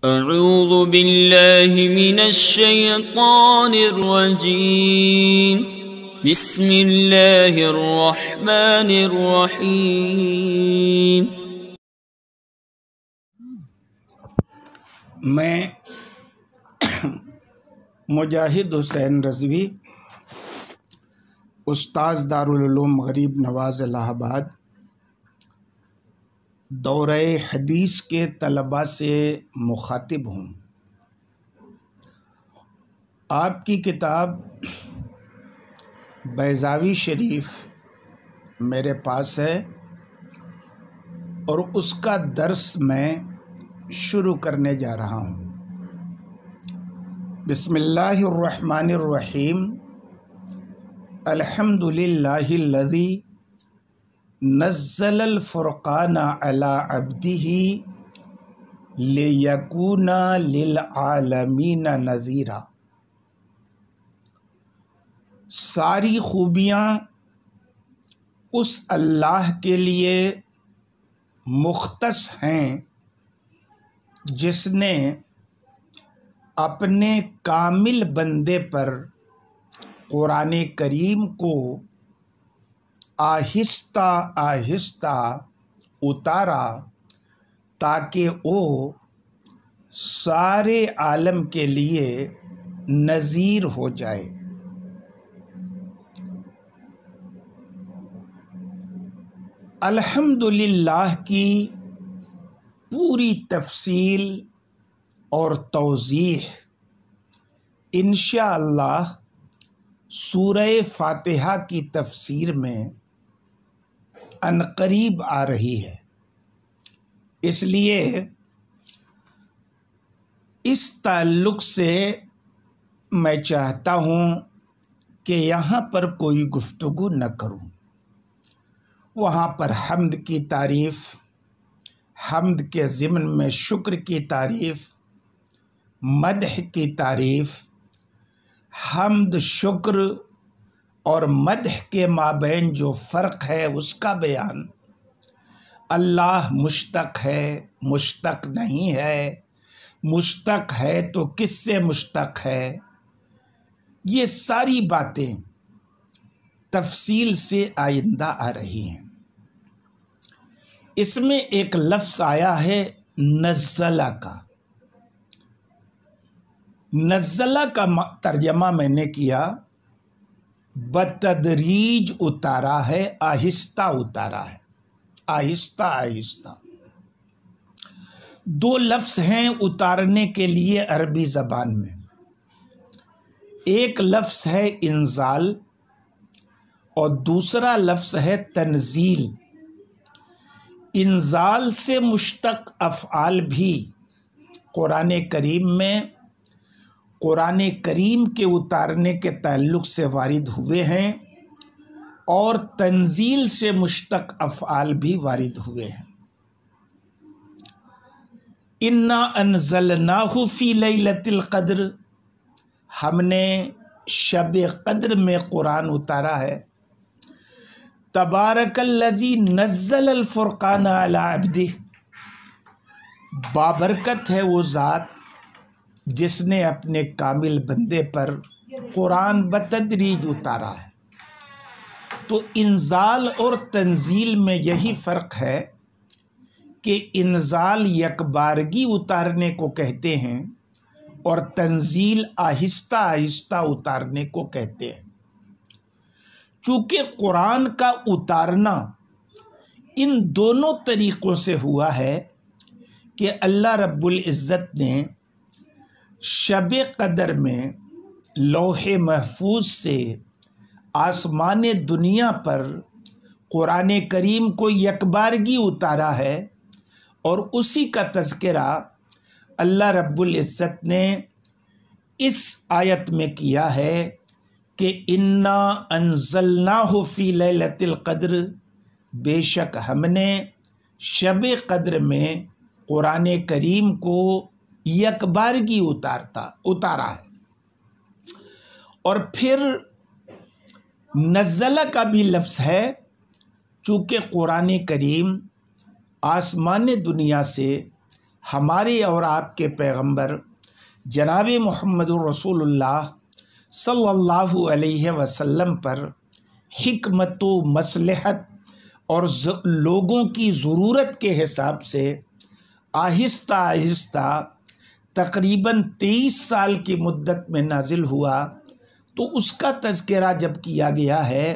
अऊज़ु बिल्लाहि मिनश्शैतानिर्रजीम। बिस्मिल्लाहिर्रहमानिर्रहीम। मैं मुजाहिद हुसैन रज़वी, उस्ताज़ दारुल उलूम गरीब नवाज़ इलाहाबाद, दौरे हदीस के तलबा से मुखातिब हूँ। आपकी किताब बैज़ावी शरीफ मेरे पास है और उसका दर्स मैं शुरू करने जा रहा हूँ। बिस्मिल्लाहिर्रहमानिर्रहीम। अल्हम्दुलिल्लाहिल्लज़ी नज़्ज़लल फ़ुरक़ाना अला अब्दिही लियकूना लिल आलमीना नज़ीरा। सारी खूबियाँ उस अल्लाह के लिए मुख्तस हैं जिसने अपने कामिल बंदे पर कुरान करीम को आहिस्ता आहिस्ता उतारा ताकि वो सारे आलम के लिए नज़ीर हो जाए। अल्हम्दुलिल्लाह की पूरी तफसील और तौज़ीह इंशाअल्लाह सूरह फातिहा की तफसीर में अनकरीब आ रही है। इसलिए इस ताल्लुक़ से मैं चाहता हूँ कि यहाँ पर कोई गुफ्तगू न करूँ। वहाँ पर हम्द की तारीफ़, हम्द के ज़िम्न में शुक्र की तारीफ़, मदह की तारीफ़, हम्द शुक्र और मदह के माबैन जो फ़र्क है उसका बयान, अल्लाह मुश्तक़ है, मुश्तक़ नहीं है, मुश्तक़ है तो किससे मुश्तक़ है, ये सारी बातें तफसील से आइंदा आ रही हैं। इसमें एक लफ्ज़ आया है नज़्ज़ला का। नज़्ज़ला का तर्जमा मैंने किया बतदरीज उतारा है, आहिस्ता उतारा है, आहिस्ता आहिस्ता। दो लफ्ज़ हैं उतारने के लिए अरबी ज़बान में। एक लफ्ज़ है इंज़ाल और दूसरा लफ्ज़ है तंज़ील। इंज़ाल से मुश्तक़ अफ़आल भी कुरान करीम में कुरान करीम के उतारने के ताल्लुक़ से वारिद हुए हैं और तंज़ील से मुश्तक़ अफ़आल भी वारिद हुए हैं। इन्ना अनज़लनाहु फ़ी लैलतिल क़द्र, हमने शब क़द्र में कुरान उतारा है। तबारकल्लज़ी नज़्ज़लल फ़ुरक़ाना अला अब्दिही, बाबरकत है वो ज़ात जिसने अपने कामिल बंदे पर कुरान बतदरीज उतारा है। तो इंज़ाल और तंज़ील में यही फ़र्क है कि इंज़ाल यकबारगी उतारने को कहते हैं और तंज़ील आहिस्ता आहिस्ता उतारने को कहते हैं। चूँकि कुरान का उतारना इन दोनों तरीक़ों से हुआ है कि अल्लाह रब्बुल इज़्ज़त ने शब क़द्र में लौहे महफूज से आसमान दुनिया पर कुरान करीम को यकबारगी उतारा है और उसी का तज़किरा अल्लाह रब्बुल इज़्ज़त ने इस आयत में किया है कि इन्ना अंज़लनाहु फ़ी लैलतिल क़द्र, बेशक हमने शब क़द्र में कुरान करीम को यकबारगी उतारा है। और फिर नज़्ज़ला का भी लफ्ज़ है, चूँकि कुरान करीम आसमान दुनिया से हमारे और आपके पैगंबर जनाब मुहम्मदुर रसूलुल्लाह सल्लल्लाहु अलैहि वसल्लम पर हिकमत व मसलहत और लोगों की ज़रूरत के हिसाब से आहिस्ता आहिस्ता तकरीबन 23 साल की मुद्दत में नाजिल हुआ। तो उसका तज़किरा जब किया गया है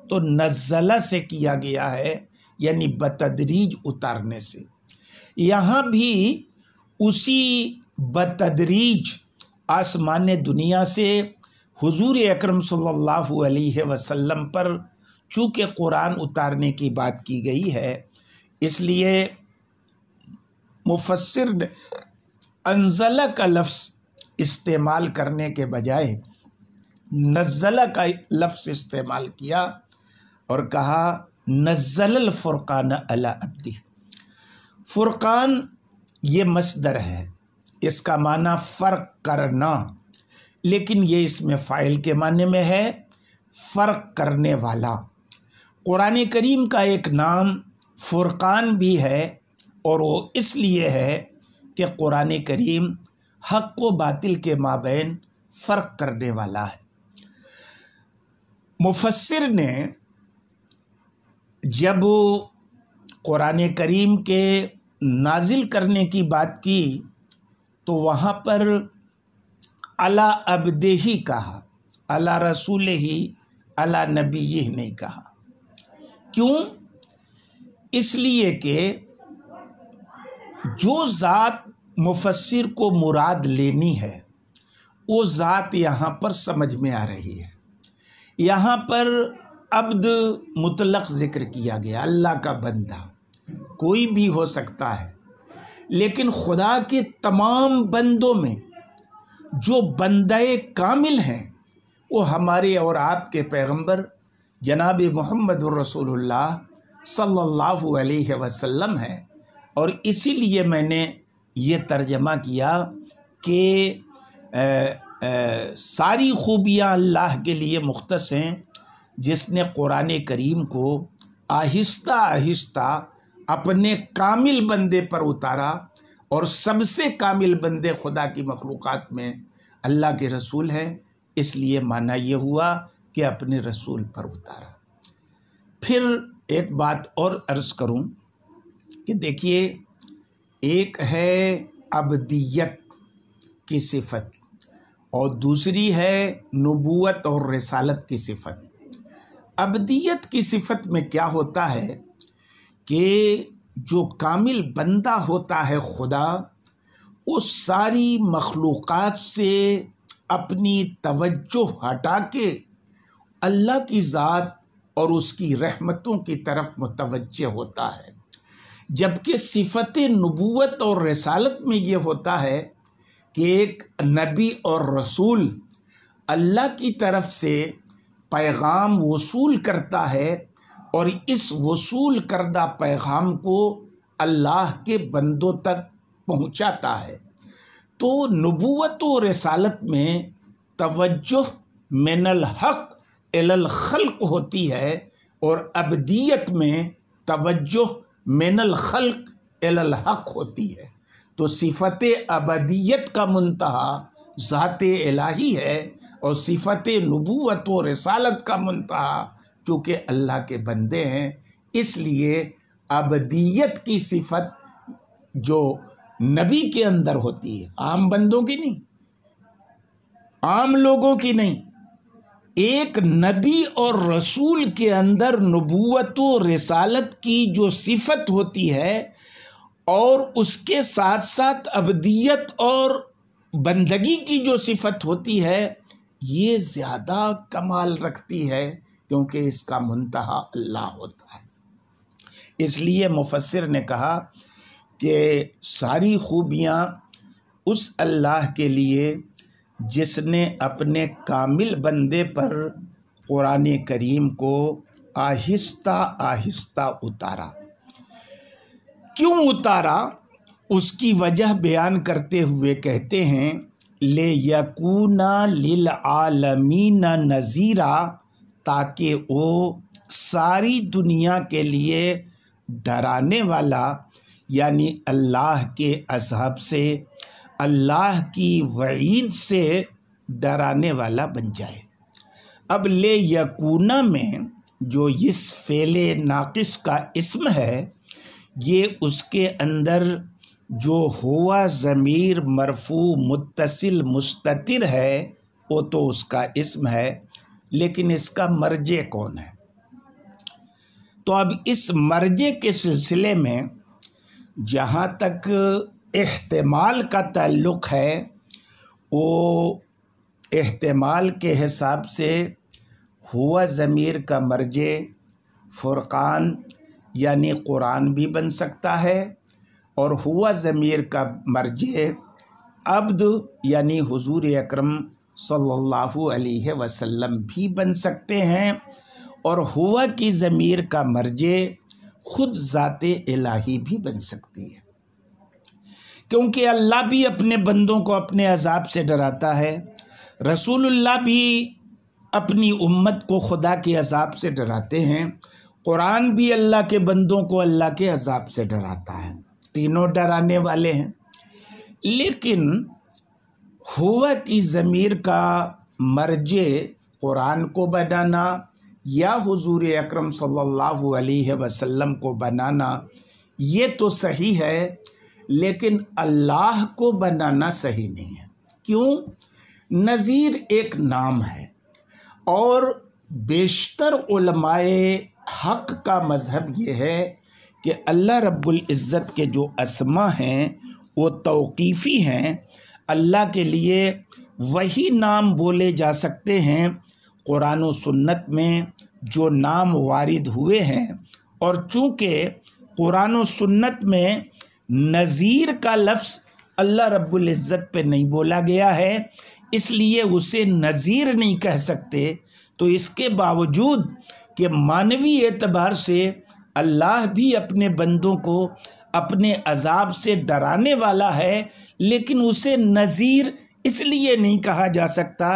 तो नज़ला से किया गया है, यानी बतदरीज उतारने से। यहाँ भी उसी बतदरीज आसमान दुनिया से हुजूर अकरम सल्लल्लाहु अलैहि वसल्लम पर चूँकि कुरान उतारने की बात की गई है, इसलिए मुफस्सिर ने अंज़ला का लफ्ज़ इस्तेमाल करने के बजाय नज़्ज़ला का लफ्ज़ इस्तेमाल किया और कहा नज़्ज़लल फ़ुरक़ान अला अब्दी। फ़ुरक़ान ये मस्दर है, इसका माना फ़र्क करना, लेकिन ये इसमें फ़ाइल के माने में है, फ़र्क करने वाला। कुरान करीम का एक नाम फ़ुरक़ान भी है और वो इसलिए है कि कुरान करीम हक़ व बातिल के माबैन फ़र्क करने वाला है। मुफस्सिर ने जब कुरान करीम के नाजिल करने की बात की तो वहाँ पर अला अब्दे ही कहा, अला रसूल ही, अला नबी ही नहीं कहा। क्यों? इसलिए कि जो ज़ात मुफस्सिर को मुराद लेनी है वो ज़ात यहाँ पर समझ में आ रही है। यहाँ पर अब्द मुतलक ज़िक्र किया गया, अल्लाह का बंदा कोई भी हो सकता है, लेकिन खुदा के तमाम बंदों में जो बंदे कामिल हैं वो हमारे और आपके पैगंबर जनाब मुहम्मदुर रसूलुल्लाह सल्लल्लाहु अलैहि वसल्लम हैं। और इसीलिए मैंने ये तर्जमा किया कि सारी खूबियाँ अल्लाह के लिए मुख्तस हैं, जिसने कुरान करीम को आहिस्ता आहिस्ता अपने कामिल बंदे पर उतारा और सबसे कामिल बंदे खुदा की मखलूक़ात में अल्लाह के रसूल हैं। इसलिए माना ये हुआ कि अपने रसूल पर उतारा। फिर एक बात और अर्ज़ करूं कि देखिए, एक है अब्दियत की सिफत और दूसरी है नबूवत और रिसालत की सिफत। अब्दियत की सिफत में क्या होता है कि जो कामिल बंदा होता है खुदा, वो सारी मखलूक़ात से अपनी तवज्जो हटा के अल्लाह की ज़ात और उसकी रहमतों की तरफ मुतवज्जे होता है। जबकि सिफत नबूवत और रिसालत में ये होता है कि एक नबी और रसूल अल्लाह की तरफ से पैगाम वसूल करता है और इस वसूल करदा पैगाम को अल्लाह के बंदों तक पहुंचाता है। तो नबूवत और रिसालत में तवज्जुह मिनल हक़ इलल खल्क़ होती है और अब्दियत में तवज्जुह मिनल खल्क़ इलल हक़ होती है। तो सिफ़त अबदियत का मुंतहा ज़ाते इलाही है और सिफ़त नबूवत व रिसालत का मुंतहा चूँकि अल्लाह के बंदे हैं, इसलिए अबदियत की सिफ़त जो नबी के अंदर होती है, आम बंदों की नहीं, आम लोगों की नहीं, एक नबी और रसूल के अंदर नबूवत व रिसालत की जो सिफ़त होती है और उसके साथ साथ अबदियत और बंदगी की जो सिफ़त होती है, ये ज़्यादा कमाल रखती है क्योंकि इसका मुंतहा अल्लाह होता है। इसलिए मुफस्सिर ने कहा कि सारी खूबियाँ उस अल्लाह के लिए जिसने अपने कामिल बंदे पर कुरान करीम को आहिस्ता आहिस्ता उतारा। क्यों उतारा, उसकी वजह बयान करते हुए कहते हैं, ले यकूना लिल आलमीना नज़ीरा, ताकि वो सारी दुनिया के लिए डराने वाला यानी अल्लाह के अज़ाब से, अल्लाह की वईद से डराने वाला बन जाए। अब ले यकूना में जो इस फ़ेले नाक़िस का इस्म है, ये उसके अंदर जो हुआ ज़मीर मरफ़ू मुत्तसिल मुस्ततिर है वो तो उसका इस्म है, लेकिन इसका मर्जे कौन है? तो अब इस मर्जे के सिलसिले में जहाँ तक इह्तिमाल का ताल्लुक़ है, वो इह्तिमाल के हिसाब से हुआ ज़मीर का मर्जे फ़ुरक़ान यानी कुरान भी बन सकता है, और हुआ ज़मीर का मर्जे अब्द यानी हुज़ूर अकरम सल्लल्लाहु अलैहि वसल्लम भी बन सकते हैं, और हुआ की ज़मीर का मर्जे ख़ुद ज़ाते इलाही भी बन सकती है, क्योंकि अल्लाह भी अपने बंदों को अपने अज़ाब से डराता है, रसूलुल्लाह भी अपनी उम्मत को खुदा के अज़ाब से डराते हैं, कुरान भी अल्लाह के बंदों को अल्लाह के अज़ाब से डराता है, तीनों डराने वाले हैं। लेकिन हुआ की ज़मीर का मर्जे कुरान को बनाना या हुज़ूर अकरम सल्लल्लाहु अलैहि वसल्लम को बनाना ये तो सही है, लेकिन अल्लाह को बनाना सही नहीं है। क्यों? नज़ीर एक नाम है, और बेशतर उलमाए हक़ का मज़हब ये है कि अल्लाह रब्बुल इज़्ज़त के जो अस्मा हैं वो तौक़ीफ़ी हैं। अल्लाह के लिए वही नाम बोले जा सकते हैं कुरान और सुन्नत में जो नाम वारिद हुए हैं, और चूँकि कुरान और सुन्नत में नज़ीर का लफ्ज़ अल्लाह रब्बुल इज़्ज़त पे नहीं बोला गया है, इसलिए उसे नज़ीर नहीं कह सकते। तो इसके बावजूद कि मानवी एतबार से अल्लाह भी अपने बंदों को अपने अज़ाब से डराने वाला है, लेकिन उसे नज़ीर इसलिए नहीं कहा जा सकता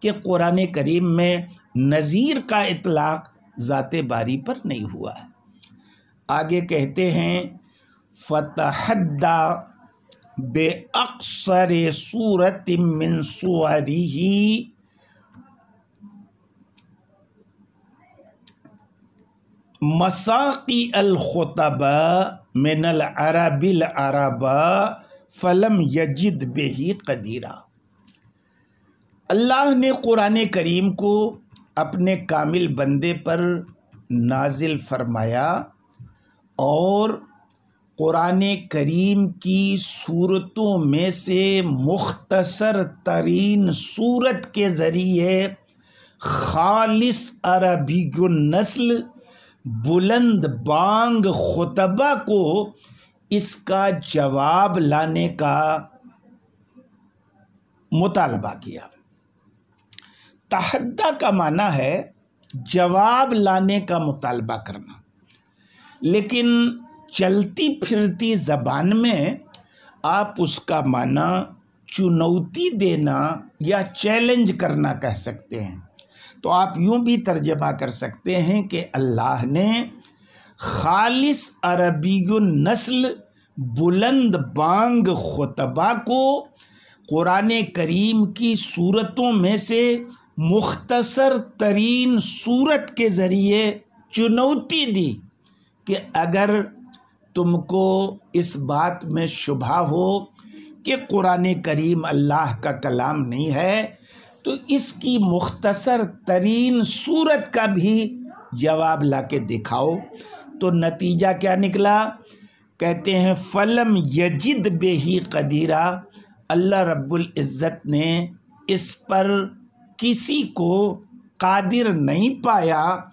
कि कुरान करीम में नज़ीर का इतलाक़ ज़ाते बारी पर नहीं हुआ है। आगे कहते हैं फ़तहद्दा बेअक्सर सूरतिम मिन सुअरिही मसाक़ी अल खुतबा मिनल अरबिल अरबा फलम यजिद बेही कदीरा। अल्लाह ने कुरान करीम को अपने कामिल बंदे पर नाजिल फरमाया, और कुरान करीम की सूरतों में से मुख्तसर तरीन सूरत के ज़रिए खालिस अरबी नस्ल बुलंद बांग खुतबा को इसका जवाब लाने का मुतालबा किया। तहद्दा का माना है जवाब लाने का मुतालबा करना, लेकिन चलती फिरती ज़बान में आप उसका माना चुनौती देना या चैलेंज करना कह सकते हैं। तो आप यूँ भी तर्जमा कर सकते हैं कि अल्लाह ने खालिस अरबीयुन नस्ल बुलंद बांग खुतबा को कुरान करीम की सूरतों में से मुख्तसर तरीन सूरत के ज़रिए चुनौती दी कि अगर तुमको इस बात में शुबहा हो कि कुरान करीम अल्लाह का कलाम नहीं है, तो इसकी मुख्तसर तरीन सूरत का भी जवाब ला के दिखाओ। तो नतीजा क्या निकला? कहते हैं फलम यजिद बेही कदीरा, अल्लाह रब्बुल इज़्ज़त ने इस पर किसी को कादिर नहीं पाया,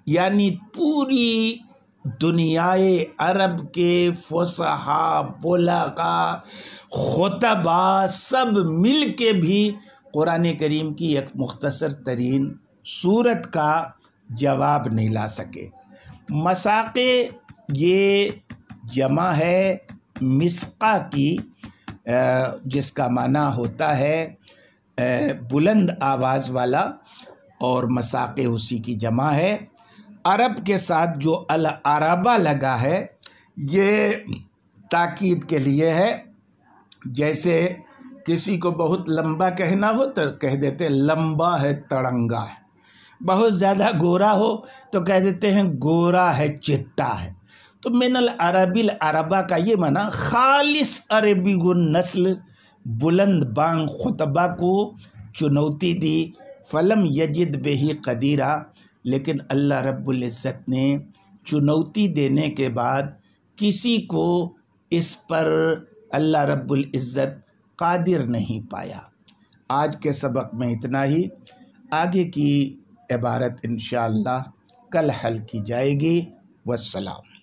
यानी पूरी दुनियाए अरब के फुसहा बुलगा खुतबा सब मिल के भी कुरान करीम की एक मुख्तसर तरीन सूरत का जवाब नहीं ला सके। मसाक़े ये जमा है मिसक़ा की, जिसका माना होता है बुलंद आवाज़ वाला, और मसाक़े उसी की जमा है। अरब के साथ जो अल अरबा लगा है, ये ताकीद के लिए है। जैसे किसी को बहुत लंबा कहना हो तो कह देते हैं लंबा है, तड़ंगा है। बहुत ज़्यादा गोरा हो तो कह देते हैं गोरा है, चिट्टा है। तो मिनल अरबिल अरबा का ये माना खालिस अरबी गुन नस्ल बुलंद बांग खुतबा को चुनौती दी, फलम यजिद बेही कदीरा। लेकिन अल्लाह रब्बुल इज़्ज़त ने चुनौती देने के बाद किसी को इस पर अल्लाह रब्बुल इज़्ज़त कादिर नहीं पाया। आज के सबक में इतना ही। आगे की इबारत इंशाअल्लाह कल हल की जाएगी। वस्सलाम।